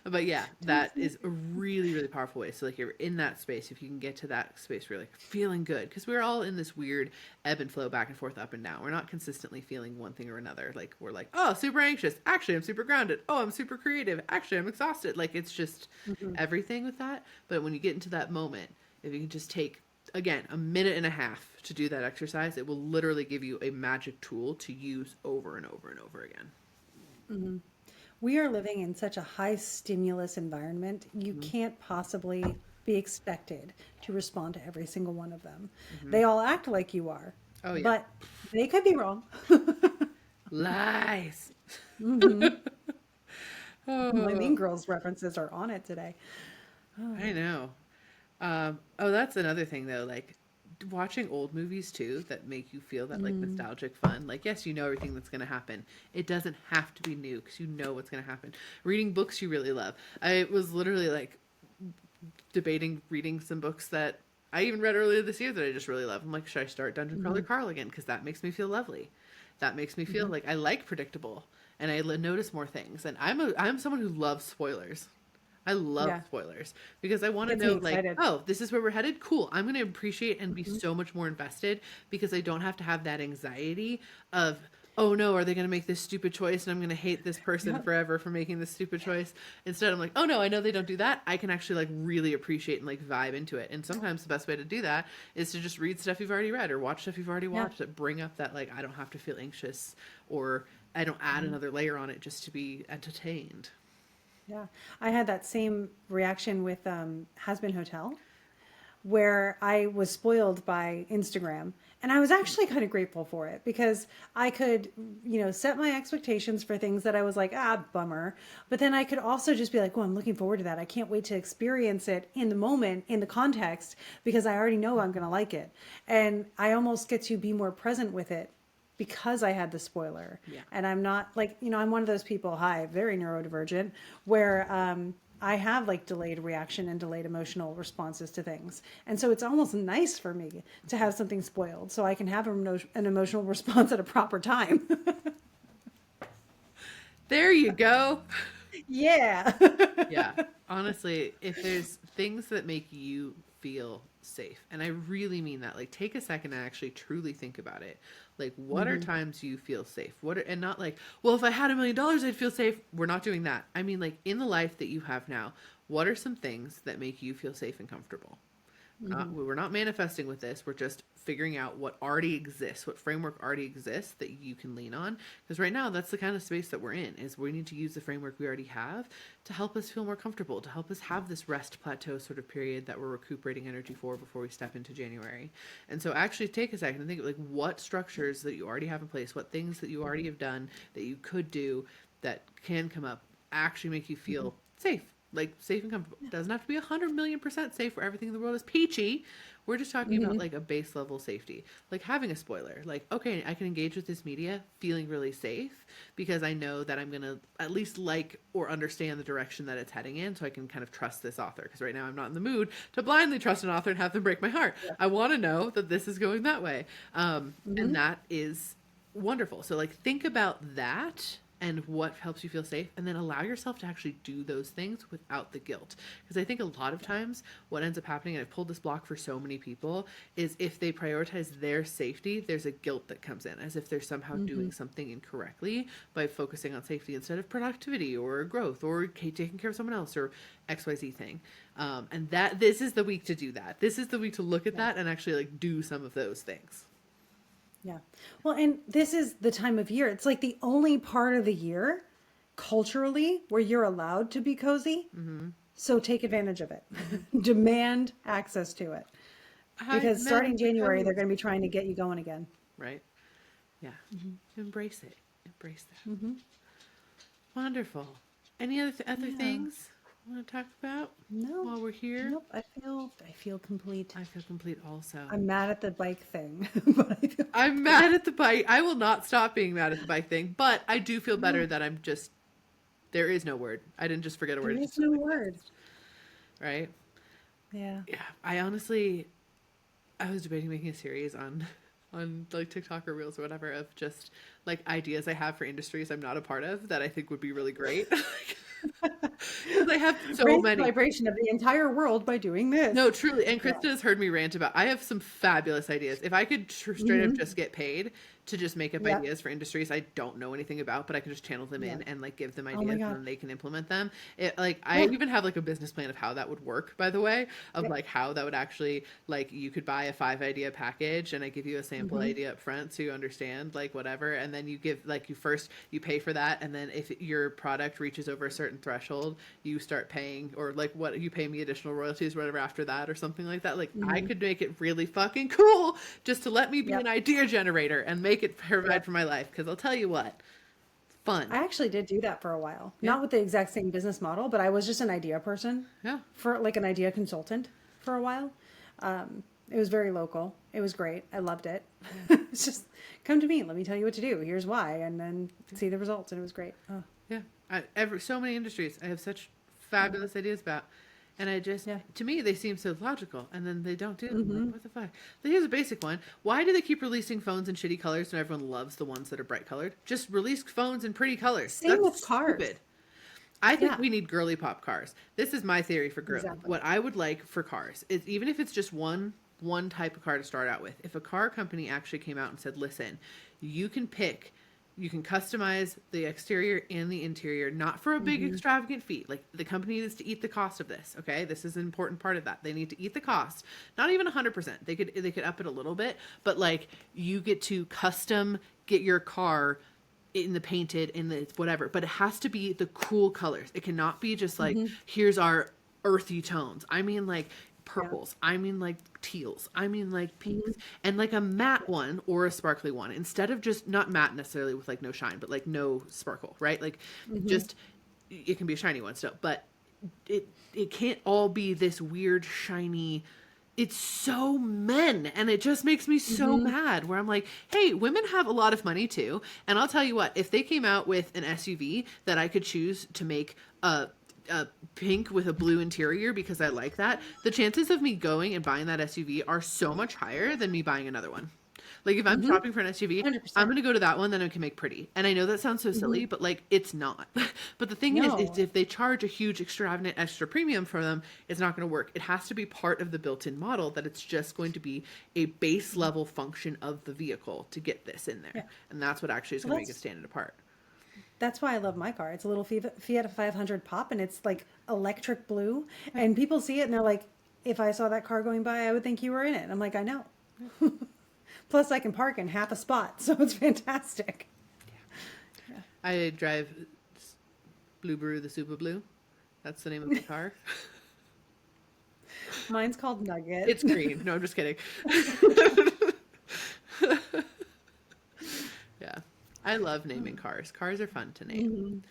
But yeah, that is a really, really powerful way. So like you're in that space, if you can get to that space where you're like feeling good, because we're all in this weird ebb and flow back and forth, up and down. We're not consistently feeling one thing or another. Like we're like, oh, super anxious. Actually, I'm super grounded. Oh, I'm super creative. Actually, I'm exhausted. Like it's just Hmm. everything with that. But when you get into that moment, if you can just take again a minute and a half to do that exercise, it will literally give you a magic tool to use over and over and over again. Hmm. We are living in such a high stimulus environment. You Hmm. can't possibly be expected to respond to every single one of them. Hmm. They all act like you are, Oh yeah, but they could be wrong. lies. Hmm. My Oh, Mean Girls references are on it today. Oh. I know. Oh, that's another thing though. Like watching old movies too that make you feel that like Mm. nostalgic fun. Like yes, you know everything that's gonna happen. It doesn't have to be new because you know what's gonna happen. Reading books you really love. I was literally like debating reading some books that I even read earlier this year that I just really love. I'm like, should I start Dungeon Crawler Hmm. Carl again? Because that makes me feel lovely. That makes me feel Hmm. like I like predictable and I notice more things. And I'm someone who loves spoilers. I love Yeah, spoilers because I want to gets me know like, excited. oh, this is where we're headed. Cool. I'm going to appreciate and be Hmm. so much more invested because I don't have to have that anxiety of oh no, are they going to make this stupid choice and I'm going to hate this person Yep. forever for making this stupid choice. Instead, I'm like, oh no, I know they don't do that. I can actually like really appreciate and like vibe into it. And sometimes the best way to do that is to just read stuff you've already read or watch stuff you've already Yeah. watched that bring up that like I don't have to feel anxious or I don't add another layer on it just to be entertained. Yeah. I had that same reaction with Has Been Hotel, where I was spoiled by Instagram. And I was actually kind of grateful for it because I could, set my expectations for things that I was like, bummer. But then I could also just be like, oh, I'm looking forward to that. I can't wait to experience it in the moment, in the context, because I already know I'm going to like it. And I almost get to be more present with it because I had the spoiler. Yeah. And I'm not like, I'm one of those people, hi, very neurodivergent, where I have like delayed reaction and delayed emotional responses to things. And so it's almost nice for me to have something spoiled so I can have an emotional response at a proper time. There you go. Yeah. Yeah. Honestly, if there's things that make you feel safe, and I really mean that, like take a second and actually truly think about it. Like what are times you feel safe? And not like, well, if I had $1 million, I'd feel safe. We're not doing that. I mean, like in the life that you have now, what are some things that make you feel safe and comfortable? We're not manifesting with this. We're just figuring out what already exists, what framework already exists that you can lean on. Because right now, that's the kind of space that we're in. Is we need to use the framework we already have to help us feel more comfortable, to help us have this rest plateau sort of period that we're recuperating energy for before we step into January. And so, actually, take a second and think of like what structures that you already have in place, what things that you already have done that you could do that can come up actually make you feel safe, like safe and comfortable. It doesn't have to be 100 million% safe where everything in the world is peachy. We're just talking about like a base level safety, like having a spoiler. Like, okay, I can engage with this media feeling really safe because I know that I'm gonna at least like or understand the direction that it's heading in, so I can kind of trust this author. Because right now I'm not in the mood to blindly trust an author and have them break my heart. I want to know that this is going that way, and that is wonderful. So like think about that and what helps you feel safe, and then allow yourself to actually do those things without the guilt. Because I think a lot of times what ends up happening, and I've pulled this block for so many people, is if they prioritize their safety, there's a guilt that comes in, as if they're somehow doing something incorrectly by focusing on safety instead of productivity or growth or taking care of someone else or XYZ thing. And that this is the week to do that. This is the week to look at that and actually like do some of those things. Yeah. Well, and this is the time of year. It's like the only part of the year culturally where you're allowed to be cozy. So take advantage of it. Demand access to it. Because Men starting with January, they're codes. going to be trying to get you going again. Right? Yeah. Embrace it. Embrace that. Wonderful. Any other things you want to talk about No. while we're here? Nope. I feel complete. I feel complete also. I'm mad at the bike thing, but I feel I'm mad at the bike. I will not stop being mad at the bike thing, but I do feel better that I'm just, there is no word. I didn't just forget a word. there It is just no doesn't word. exist, right? Yeah. Yeah. I honestly, I was debating making a series on like TikTok or Reels or whatever of just like ideas I have for industries I'm not a part of that I think would be really great. Because I have so Raise the many. vibration of the entire world by doing this. No, truly. And Yeah. Krista has heard me rant about. I have some fabulous ideas. If I could straight up just get paid to just make up Yep. ideas for industries I don't know anything about, but I can just channel them in Yeah. and like give them Oh my ideas and God. then they can implement them. It like I Yeah. even have like a business plan of how that would work, by the way, of Yep. like how that would actually like you could buy a 5 idea package and I give you a sample idea up front so you understand like whatever, and then you give like you pay for that, and then if your product reaches over a certain threshold, you start paying, or like what you pay me additional royalties or whatever after that or something like that. Like I could make it really fucking cool just to let me be Yep. an idea generator and make it provide Yep. for my life. Because I'll tell you what, fun. I actually did do that for a while. Yeah. Not with the exact same business model, but I was just an idea person Yeah. for like an idea consultant for a while. It was very local. It was great. I loved it. It's just come to me. Let me tell you what to do. Here's why, and then see the results. And it was great. Oh, Yeah. So many industries I have such fabulous ideas about. And I just, Yeah. to me, they seem so logical, and then they don't do them. Like, what the fuck? So here's a basic one. Why do they keep releasing phones in shitty colors when everyone loves the ones that are bright colored? Just release phones in pretty colors. Same That's with cars. stupid. I think Yeah. we need girly pop cars. This is my theory for girly. Exactly. What I would like for cars is, even if it's just one type of car to start out with, if a car company actually came out and said, listen, you can pick You can customize the exterior and the interior, not for a big extravagant fee. Like, the company needs to eat the cost of this. Okay. This is an important part of that. They need to eat the cost, not even 100%. They could up it a little bit, but like, you get to custom get your car in the painted, in the whatever, but it has to be the cool colors. It cannot be just like, here's our earthy tones. I mean, like, purples. I mean, like, teals. I mean, like, pinks. And like a matte one or a sparkly one, instead of just, not matte necessarily with like no shine, but like no sparkle, right? Like, just, it can be a shiny one still, but it can't all be this weird shiny. It's so men, and it just makes me so mad, where I'm like, hey, women have a lot of money too, and I'll tell you what, if they came out with an SUV that I could choose to make a pink with a blue interior because I like that, the chances of me going and buying that SUV are so much higher than me buying another one. Like, if I'm shopping for an SUV, 100%. I'm going to go to that one that I can make pretty. And I know that sounds so silly, but like, it's not. But the thing is if they charge a huge extravagant extra premium for them, it's not going to work. It has to be part of the built-in model, that it's just going to be a base level function of the vehicle to get this in there. Yeah. And that's what actually is going to make it stand it apart. That's why I love my car. It's a little Fiat 500 Pop, and it's like electric blue. And people see it and they're like, if I saw that car going by, I would think you were in it. And I'm like, I know. Plus, I can park in half a spot, so it's fantastic. Yeah. I drive Blue Brew, the Super Blue. That's the name of the car. Mine's called Nugget. It's green. No, I'm just kidding. Yeah. I love naming cars. Cars are fun to name.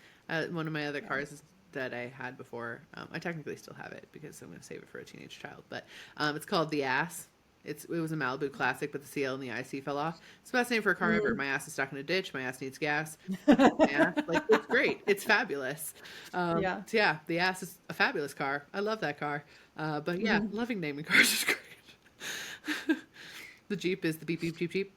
One of my other cars that I had before, I technically still have it because I'm going to save it for a teenage child, but it's called the Ass. It was a Malibu Classic, but the CL and the IC fell off. It's the best name for a car ever. My ass is stuck in a ditch. My ass needs gas. Like, it's great. It's fabulous. So yeah, the Ass is a fabulous car. I love that car. But yeah, loving naming cars is great. The Jeep is the beep, beep, jeep, jeep.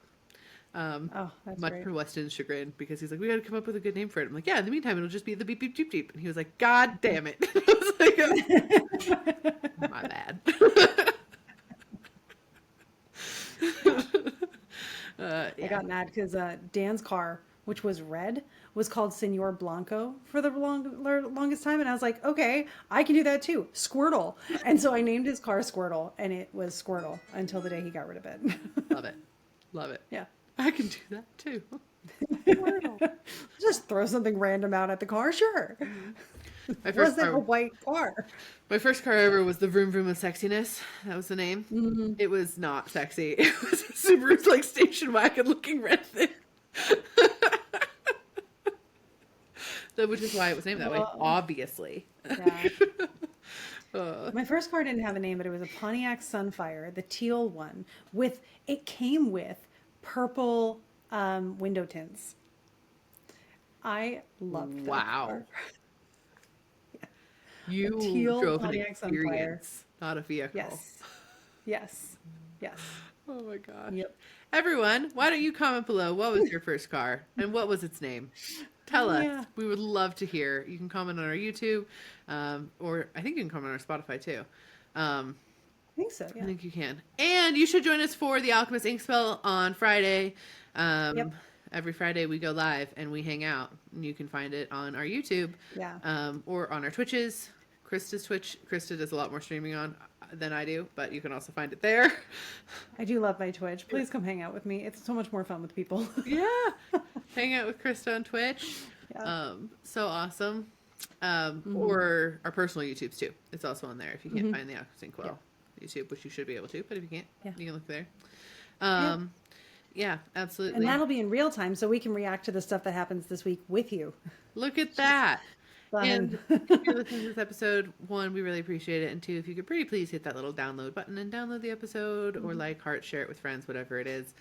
That's Much great. for Weston's chagrin, because he's like, we got to come up with a good name for it. I'm like, yeah, in the meantime, it'll just be the beep, beep, jeep, jeep. And he was like, God damn it. I was like, my bad. I got mad because Dan's car, which was red, was called Senor Blanco for the longest time. And I was like, okay, I can do that too. Squirtle. And so I named his car Squirtle, and it was Squirtle until the day he got rid of it. Love it. Love it. Yeah. I can do that too. Just throw something random out at the car, sure. My first Wasn't car, a white car. my first car ever was the Vroom Vroom of Sexiness. That was the name. It was not sexy. It was a Subaru, like, station wagon looking red thing. Which is why it was named that way, obviously. Yeah. My first car didn't have a name, but it was a Pontiac Sunfire, the teal one. It came with purple window tints. I loved that car. You teal drove an Pontiac experience, not a vehicle. Yes. Oh my gosh. Yep. Everyone, why don't you comment below, what was your first car and what was its name? Tell us. Yeah. We would love to hear. You can comment on our YouTube, or I think you can comment on our Spotify too. I think so, yeah. I think you can. And you should join us for the Alchemist Inkspill on Friday. Every Friday we go live and we hang out. And you can find it on our YouTube, or on our Twitches. Krista's Twitch. Krista does a lot more streaming on than I do, but you can also find it there. I do love my Twitch. Please come hang out with me. It's so much more fun with people. Yeah. Hang out with Krista on Twitch. Yeah. So awesome. Or our personal YouTubes too. It's also on there if you can't find the Alchemist Inkwell YouTube, which you should be able to, but if you can't, you can look there. Yeah, absolutely. And that'll be in real time, so we can react to the stuff that happens this week with you. Look at that. Fun. And if you're listening to this episode, 1, we really appreciate it. And 2, if you could pretty please hit that little download button and download the episode, or like, heart, share it with friends, whatever it is.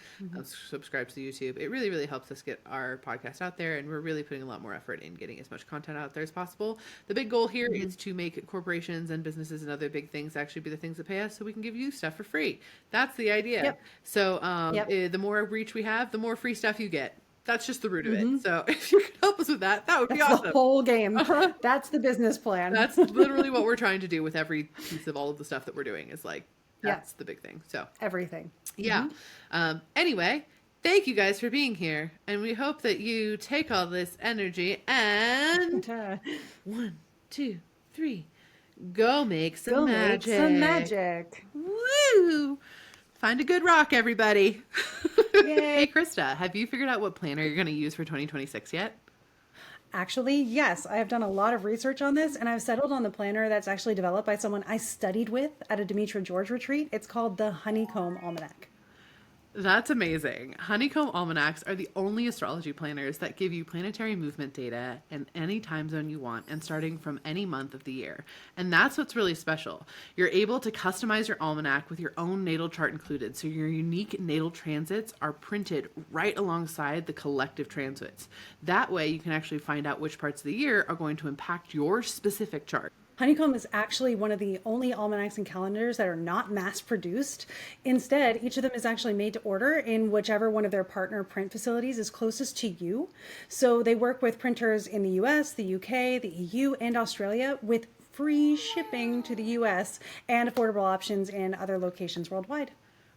Subscribe to the YouTube. It really, really helps us get our podcast out there. And we're really putting a lot more effort in getting as much content out there as possible. The big goal here is to make corporations and businesses and other big things actually be the things that pay us, so we can give you stuff for free. That's the idea. Yep. So the more reach we have, the more free stuff you get. That's just the root of it. So if you could help us with that, that would be awesome. The whole game. That's the business plan. That's literally what we're trying to do with every piece of all of the stuff that we're doing, is like, that's the big thing. So everything. yeah. Anyway, Thank you guys for being here, and we hope that you take all this energy and one, two, three, go make some Go make some magic. magic. Woo! Find a good rock, everybody. Hey, Yay. Krista, have you figured out what planner you're going to use for 2026 yet? Actually, yes, I have done a lot of research on this and I've settled on the planner that's actually developed by someone I studied with at a Demetra George retreat. It's called the Honeycomb Almanac. That's amazing. Honeycomb almanacs are the only astrology planners that give you planetary movement data in any time zone you want and starting from any month of the year. And that's what's really special. You're able to customize your almanac with your own natal chart included, so your unique natal transits are printed right alongside the collective transits. That way you can actually find out which parts of the year are going to impact your specific chart. Honeycomb is actually one of the only almanacs and calendars that are not mass produced. Instead, each of them is actually made to order in whichever one of their partner print facilities is closest to you. So they work with printers in the US, the UK, the EU, and Australia with free shipping to the US and affordable options in other locations worldwide.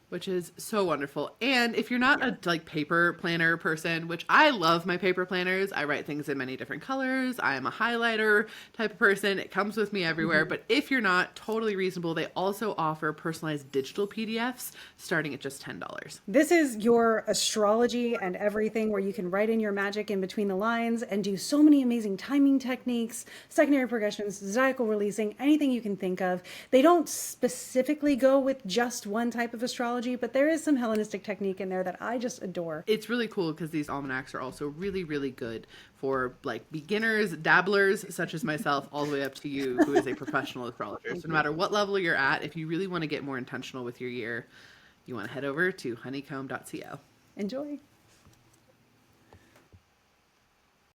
Which is so wonderful. And if you're not a paper planner person, which I love my paper planners, I write things in many different colors. I am a highlighter type of person. It comes with me everywhere. But if you're not, totally reasonable. They also offer personalized digital PDFs starting at just $10. This is your astrology and everything where you can write in your magic in between the lines and do so many amazing timing techniques, secondary progressions, zodiacal releasing, anything you can think of. They don't specifically go with just one type of astrology, but there is some Hellenistic technique in there that I just adore. It's really cool because these almanacs are also really, really good for like beginners, dabblers, such as myself, all the way up to you, who is a professional astrologer. So no matter what level you're at, if you really want to get more intentional with your year, you want to head over to honeycomb.co. Enjoy.